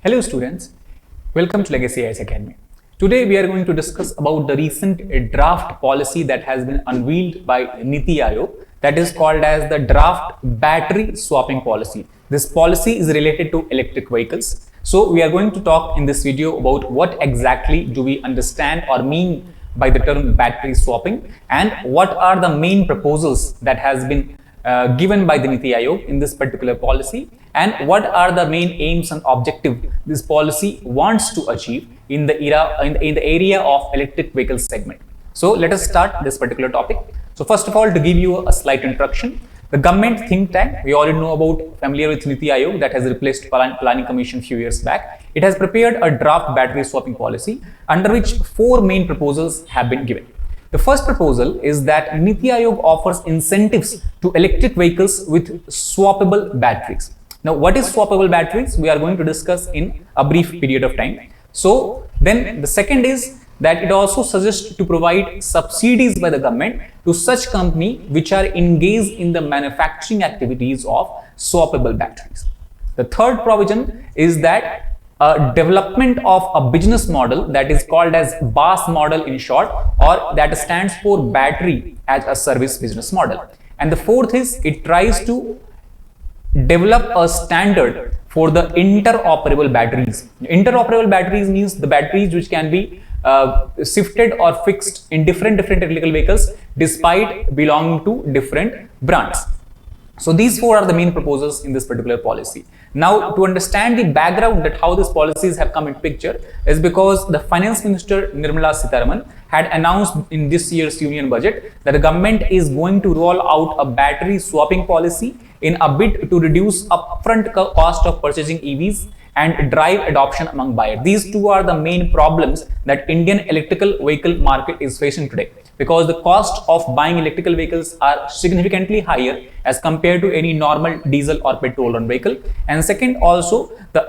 Hello students, welcome to Legacy IAS Academy. Today we are going to discuss about the recent draft policy that has been unveiled by Niti Aayog, that is called as the draft battery swapping policy. This policy is related to electric vehicles. So we are going to talk in this video about what exactly do we understand or mean by the term battery swapping and what are the main proposals that has been given by the Niti Aayog in this particular policy, and what are the main aims and objectives this policy wants to achieve in the area of electric vehicle segment. So let us start this particular topic. So first of all, to give you a slight introduction, the government think tank, we already know about, familiar with Niti Aayog, that has replaced Planning Commission few years back. It has prepared a draft battery swapping policy under which 4 main proposals have been given. The first proposal is that Niti Aayog offers incentives to electric vehicles with swappable batteries. Now, what is swappable batteries? We are going to discuss in a brief period of time. So, then the second is that it also suggests to provide subsidies by the government to such company which are engaged in the manufacturing activities of swappable batteries. The third provision is that a development of a business model that is called as BaaS model in short, or that stands for battery as a service business model. And the fourth is it tries to develop a standard for the interoperable batteries. Interoperable batteries means the batteries which can be shifted or fixed in different electrical vehicles despite belonging to different brands. So these 4 are the main proposals in this particular policy. Now, to understand the background that how these policies have come into picture is because the Finance Minister Nirmala Sitharaman had announced in this year's Union Budget that the government is going to roll out a battery swapping policy in a bid to reduce upfront cost of purchasing EVs and drive adoption among buyers. These 2 are the main problems that Indian electrical vehicle market is facing today, because the cost of buying electrical vehicles are significantly higher as compared to any normal diesel or petrol run vehicle. And second, also the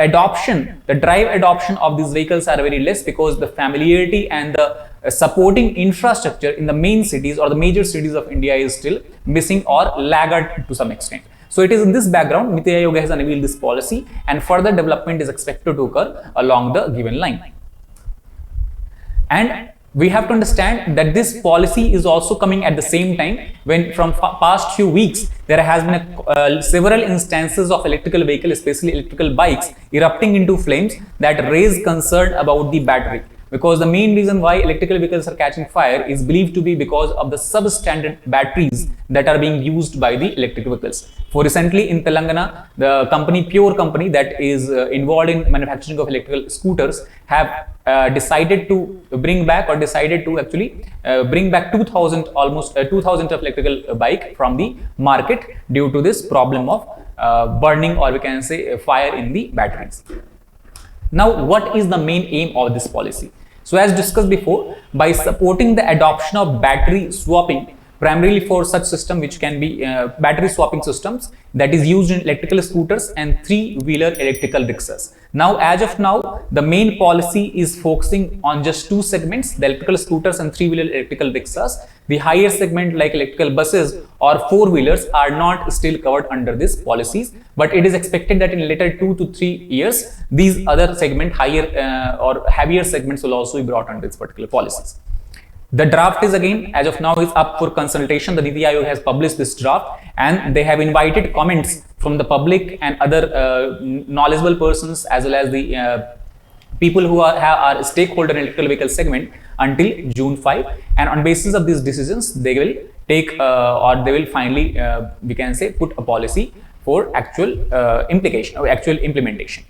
drive adoption of these vehicles are very less because the familiarity and the supporting infrastructure in the main cities or the major cities of India is still missing or laggard to some extent. So it is in this background Niti Aayog has unveiled this policy, and further development is expected to occur along the given line. And we have to understand that this policy is also coming at the same time when from past few weeks there has been several instances of electrical vehicles, especially electrical bikes, erupting into flames that raise concern about the battery. Because the main reason why electrical vehicles are catching fire is believed to be because of the substandard batteries that are being used by the electric vehicles. For recently in Telangana, the company Pure Company that is involved in manufacturing of electrical scooters have decided to bring back almost 2000 of electrical bike from the market due to this problem of burning, or we can say fire in the batteries. Now, what is the main aim of this policy? So as discussed before, by supporting the adoption of battery swapping, primarily for such system which can be battery swapping systems that is used in electrical scooters and 3-wheeler electrical rickshaws. Now, as of now, the main policy is focusing on just 2 segments, the electrical scooters and 3-wheeler electrical rickshaws. The higher segment like electrical buses or 4-wheelers are not still covered under these policies, but it is expected that in later 2 to 3 years, these other segment, higher or heavier segments will also be brought under these particular policies. The draft is again, as of now, is up for consultation. The Niti Aayog has published this draft and they have invited comments from the public and other knowledgeable persons as well as the people who are stakeholder in electrical vehicle segment until June 5. And on basis of these decisions, they will take or they will finally, we can say, put a policy for actual implication or actual implementation.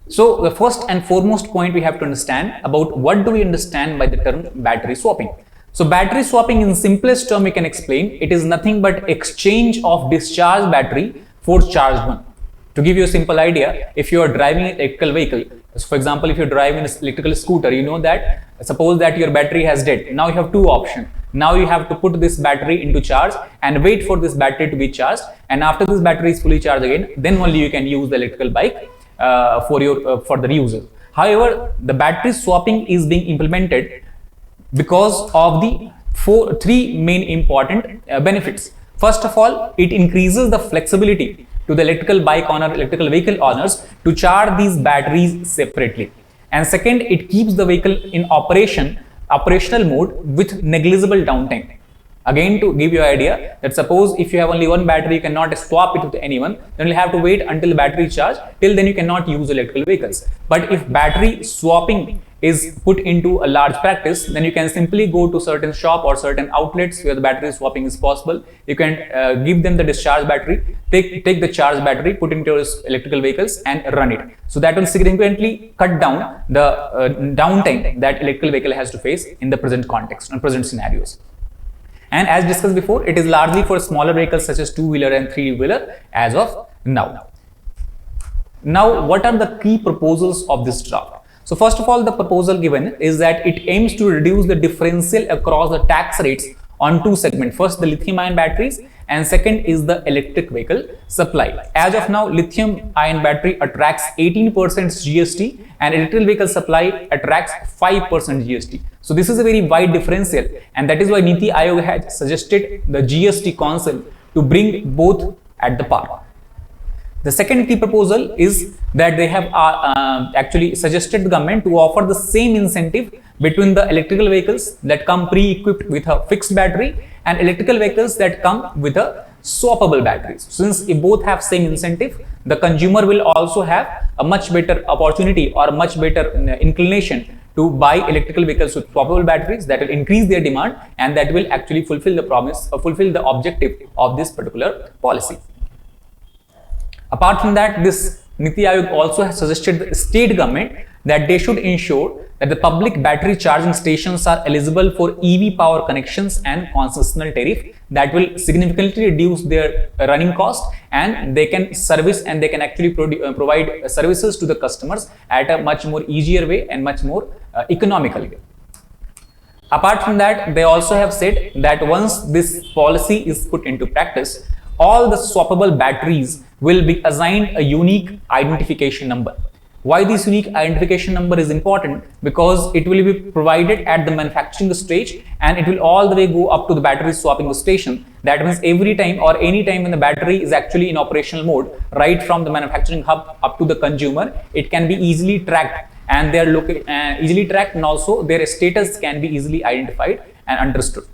So the first and foremost point we have to understand about what do we understand by the term battery swapping. So battery swapping in simplest term we can explain, it is nothing but exchange of discharged battery for charged one. To give you a simple idea, if you are driving an electrical vehicle, so for example, if you are driving an electrical scooter, you know that suppose that your battery has dead. Now you have 2 options. Now you have to put this battery into charge and wait for this battery to be charged, and after this battery is fully charged again, then only you can use the electrical bike for the user. However, the battery swapping is being implemented because of the 3 main important benefits. First of all, it increases the flexibility to the electrical vehicle owners to charge these batteries separately. And second, it keeps the vehicle in operational mode with negligible downtime. Again, to give you an idea that suppose if you have only one battery, you cannot swap it with anyone, then you'll have to wait until the battery charge. Till then you cannot use electrical vehicles. But if battery swapping is put into a large practice, then you can simply go to certain shop or certain outlets where the battery swapping is possible. You can give them the discharge battery, take the charge battery, put into your electrical vehicles and run it. So that will significantly cut down the downtime that electrical vehicle has to face in the present context and present scenarios. And as discussed before, it is largely for smaller vehicles such as two-wheeler and three-wheeler as of now. Now, what are the key proposals of this draft? So first of all, the proposal given is that it aims to reduce the differential across the tax rates on two segments. First, the lithium-ion batteries, and second is the electric vehicle supply. As of now, lithium-ion battery attracts 18% GST and electric vehicle supply attracts 5% GST. So this is a very wide differential, and that is why Niti Aayog has suggested the GST Council to bring both at the par. The second key proposal is that they have actually suggested the government to offer the same incentive between the electrical vehicles that come pre-equipped with a fixed battery and electrical vehicles that come with a swappable batteries. Since if both have same incentive, the consumer will also have a much better opportunity or much better inclination to buy electrical vehicles with swappable batteries. That will increase their demand, and that will actually fulfill the promise or fulfill the objective of this particular policy. Apart from that, this Niti Aayog also has suggested the state government that they should ensure that the public battery charging stations are eligible for EV power connections and concessional tariff. That will significantly reduce their running cost, and they can service and they can actually provide services to the customers at a much more easier way and much more economical way. Apart from that, they also have said that once this policy is put into practice, all the swappable batteries will be assigned a unique identification number. Why this unique identification number is important? Because it will be provided at the manufacturing stage and it will all the way go up to the battery swapping station. That means every time or any time when the battery is actually in operational mode, right from the manufacturing hub up to the consumer, it can be easily tracked, and they are easily tracked, and also their status can be easily identified and understood.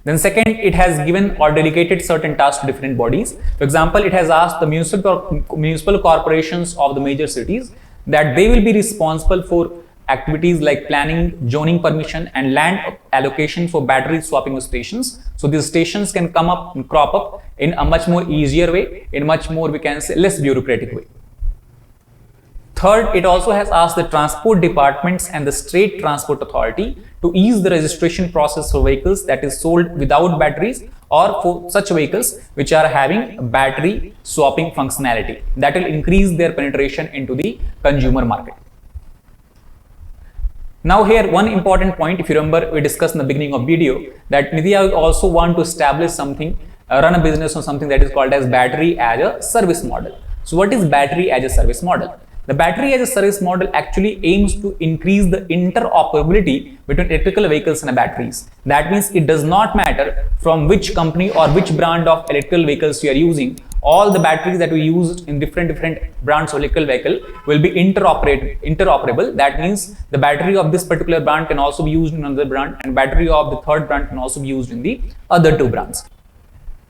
Then second, it has given or delegated certain tasks to different bodies. For example, it has asked the municipal corporations of the major cities that they will be responsible for activities like planning, zoning permission and land allocation for battery swapping stations. So these stations can come up and crop up in a much more easier way, in much more, we can say, less bureaucratic way. Third, it also has asked the transport departments and the state transport authority to ease the registration process for vehicles that is sold without batteries or for such vehicles which are having battery swapping functionality. That will increase their penetration into the consumer market. Now here one important point, if you remember, we discussed in the beginning of video that Niti Aayog also want to establish something, run a business on something that is called as battery as a service model. So what is battery as a service model? The battery as a service model actually aims to increase the interoperability between electrical vehicles and batteries. That means it does not matter from which company or which brand of electrical vehicles you are using. All the batteries that we use in different brands of electrical vehicle will be interoperable. That means the battery of this particular brand can also be used in another brand, and battery of the third brand can also be used in the other two brands.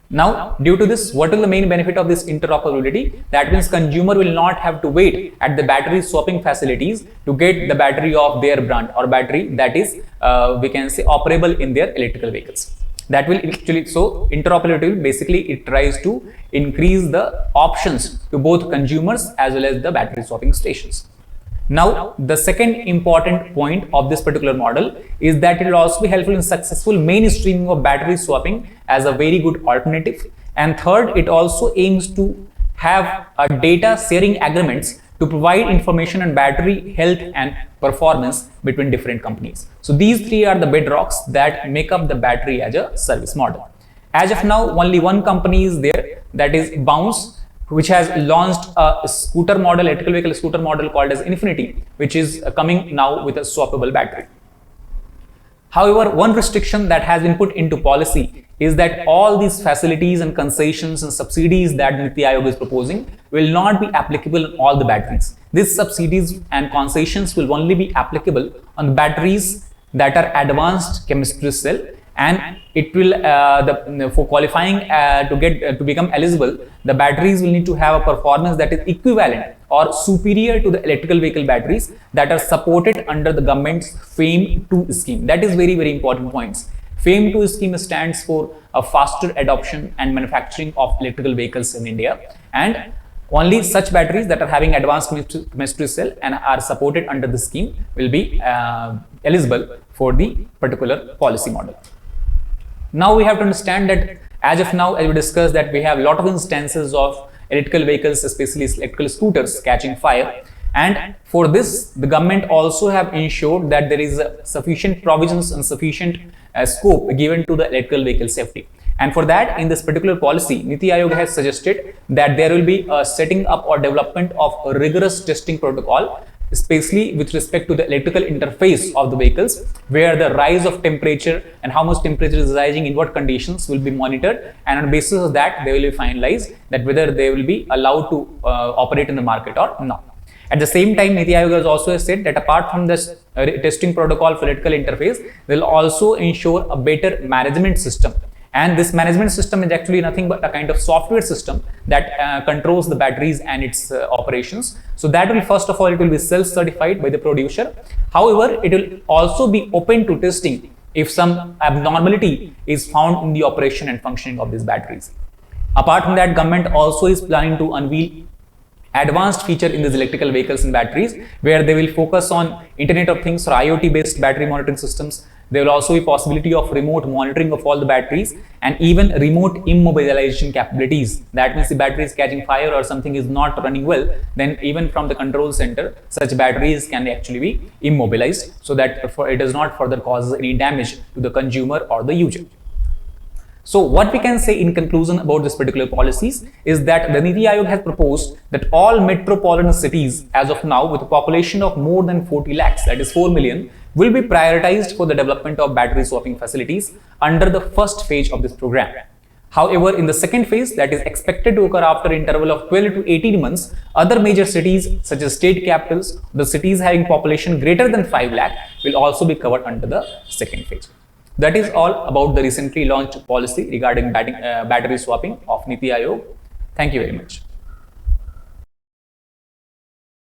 Now, due to this, what is the main benefit of this interoperability? That means consumer will not have to wait at the battery swapping facilities to get the battery of their brand or battery that is, we can say, operable in their electrical vehicles. That will actually, so interoperability basically it tries to increase the options to both consumers as well as the battery swapping stations. Now, the second important point of this particular model is that it will also be helpful in successful mainstreaming of battery swapping as a very good alternative. And third, it also aims to have a data sharing agreements to provide information on battery health and performance between different companies. So these three are the bedrocks that make up the battery as a service model. As of now, only one company is there, that is Bounce, which has launched a scooter model, electrical vehicle scooter model called as Infinity, which is coming now with a swappable battery. However, one restriction that has been put into policy is that all these facilities and concessions and subsidies that Niti Aayog is proposing will not be applicable on all the batteries. These subsidies and concessions will only be applicable on the batteries that are advanced chemistry cell, and it will for qualifying to become eligible, the batteries will need to have a performance that is equivalent or superior to the electrical vehicle batteries that are supported under the government's FAME 2 scheme. That is very, very important points. FAME 2 scheme stands for a faster adoption and manufacturing of electrical vehicles in India, and only such batteries that are having advanced chemistry cell and are supported under the scheme will be eligible for the particular policy model. Now we have to understand that as of now, as we discussed, that we have a lot of instances of electrical vehicles, especially electrical scooters, catching fire, and for this the government also have ensured that there is sufficient provisions and sufficient scope given to the electrical vehicle safety. And for that, in this particular policy, Niti Aayog has suggested that there will be a setting up or development of a rigorous testing protocol, especially with respect to the electrical interface of the vehicles, where the rise of temperature and how much temperature is rising in what conditions will be monitored, and on the basis of that they will be finalized that whether they will be allowed to operate in the market or not. At the same time, Niti Aayog has also said that apart from this testing protocol for electrical interface, they will also ensure a better management system. And this management system is actually nothing but a kind of software system that controls the batteries and its operations. So that will, first of all, it will be self-certified by the producer. However, it will also be open to testing if some abnormality is found in the operation and functioning of these batteries. Apart from that, government also is planning to unveil advanced feature in these electrical vehicles and batteries, where they will focus on Internet of Things or IoT based battery monitoring systems. There will also be possibility of remote monitoring of all the batteries and even remote immobilization capabilities. That means the battery is catching fire or something is not running well, then even from the control center, such batteries can actually be immobilized so that it does not further cause any damage to the consumer or the user. So what we can say in conclusion about this particular policies is that the Niti Aayog has proposed that all metropolitan cities as of now with a population of more than 40 lakhs, that is 4 million, will be prioritized for the development of battery swapping facilities under the first phase of this program. However, in the second phase, that is expected to occur after an interval of 12 to 18 months, other major cities such as state capitals, the cities having population greater than 5 lakh will also be covered under the second phase. That is all about the recently launched policy regarding battery swapping of Niti Aayog. Thank you very much.